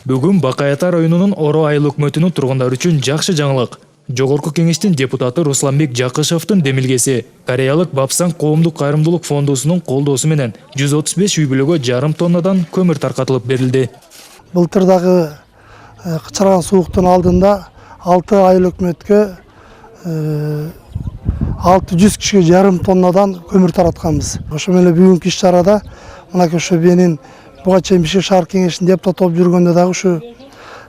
Бүгүн Бакай Ата районунун Оро айыл өкмөтүнүн тургундар үчүн жакшы жаңылык. Жогорку кеңештин депутаты Русланбек Жакышевдин демилгеси Кореялык Бапсан коомдук кайрымдуулук фондусунун колдоосу менен 135 үй бүлөгө жарым тоннадан көмүр таркатылып берилди. Былтыр дагы кычырган сууктун алдында 6 айыл өкмөткө 600 кишиге жарым тоннадан көмүр таратканбыз. Ошо менен бүгүнкү иш чарада мынакей ошо менин буга чейин Бишкек шаар кеңешинин депутаты болуп жүргөндө дагы ушу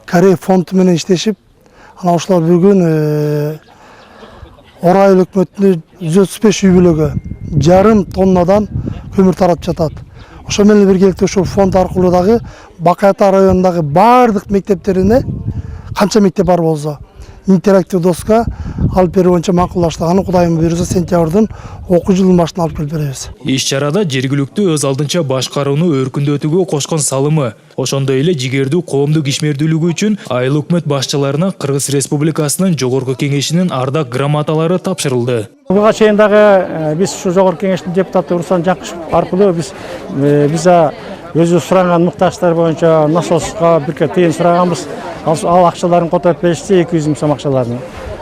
Корея фонду менен иштешип, ана ошолор бүгүн Оро айыл өкмөтүнө 135 үй бүлөгө жарым тоннадан көмүр таратып жатат. Ошо менен биргеликте ошол фонд аркылуу дагы Бакай Ата районундагы бардык мектептерине канча мектеп бар болсо интерактив доска алып берүү боюнча макулдаштык. Аны Кудайым буйрса сентябрдын окуу жылынын башына алып келип беребиз. Иш чарада жергиликтүү өз алдынча башкарууну өркүндөтүүгө кошкон салымы, ошондой эле жигердүү коомдук ишмердүүлүгү үчүн айыл өкмөт башчыларына Кыргыз Республикасынын жогорку кеңешинин ардак грамоталары тапшырылды. Буга чейин дагы биз ушу жогорку кеңештин депутаты Руслан Жакышев аркылуу биз өзү суранган муктаждар боюнча насоска бирке тыйын сураганбыз. Ал акчаларын которуп беришти, 200 миң сом акчаларын.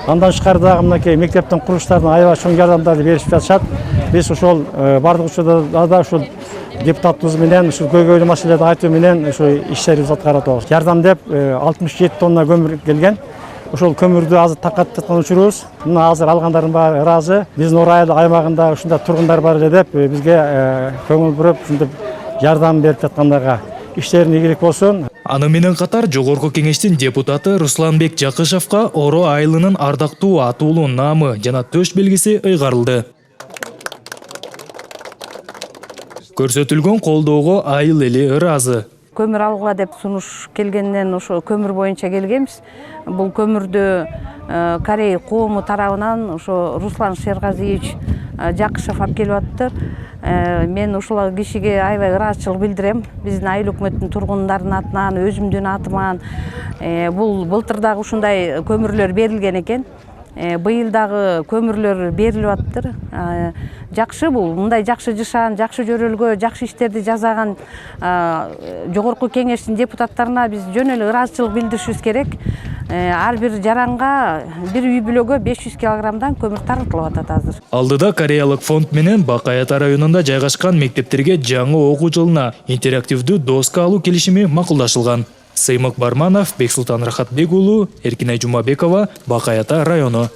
Андан тышкары дагы мынакей мектептин курулуштарына аябай чоң жардамдарды беришип жатышат. Биз ошол бардык учурда да ушул депутатыбыз менен ушул көйгөйлүү маселелерди айтуу менен ошо иштерибизди аткарып атабыз. Жардам деп 67 тонна көмүр келген. Ошол көмүрдү азыр таркатып жаткан учурубуз. Мына азыр алгандардын баары ыраазы. Биздин Оро айыл аймагында ушундай тургундар бар эле деп бизге көңүл буруп ушинтип жардам берип жаткандарга иштерин ийгилик болсун. Аны менен катар жогорку кеңештин депутаты Русланбек Жакышевка Оро айылынын ардактуу атуулуу наамы жана төш белгиси ыйгарылды. Көрсөтүлгөн колдоого айыл эли ыраазы. Көмүр алгыла деп сунуш келгенден ошо көмүр боюнча келгенбиз. Бул көмүрдү Корея коому тарабынан ошо Руслан Шергазиевич Жакышев алып келип атыптыр. Мен ушул кишиге аябай ыраазычылык билдирем. Биздин айыл өкмөттүн тургундарынын атынан, өзүмдүн атыман. Бул былтыр дагы ушундай көмүрлөр берилген экен. Быйыл дагы көмүрлөр берилип атыптыр. Жакшы бул, мындай жакшы жашаган, жакшы жөрөлгө, жакшы иштерди жасаган жогорку кеңештин депутаттарына биз жөн эле ыраазычылык билдиришибиз керек. Ар бир жаранга, бир үй бүлөгө 500 килограммдан көмүр таратылып атат азыр. Алдыда Кореялык фонд менен Бакай Ата районунда жайгашкан мектептерге жаңы окуу жылына интерактивдүү доска алуу келишими макулдашылган. Сыймык Барманов, Бексултан Рахатбек уулу, Эркинай Жумабекова, Бакай Ата району.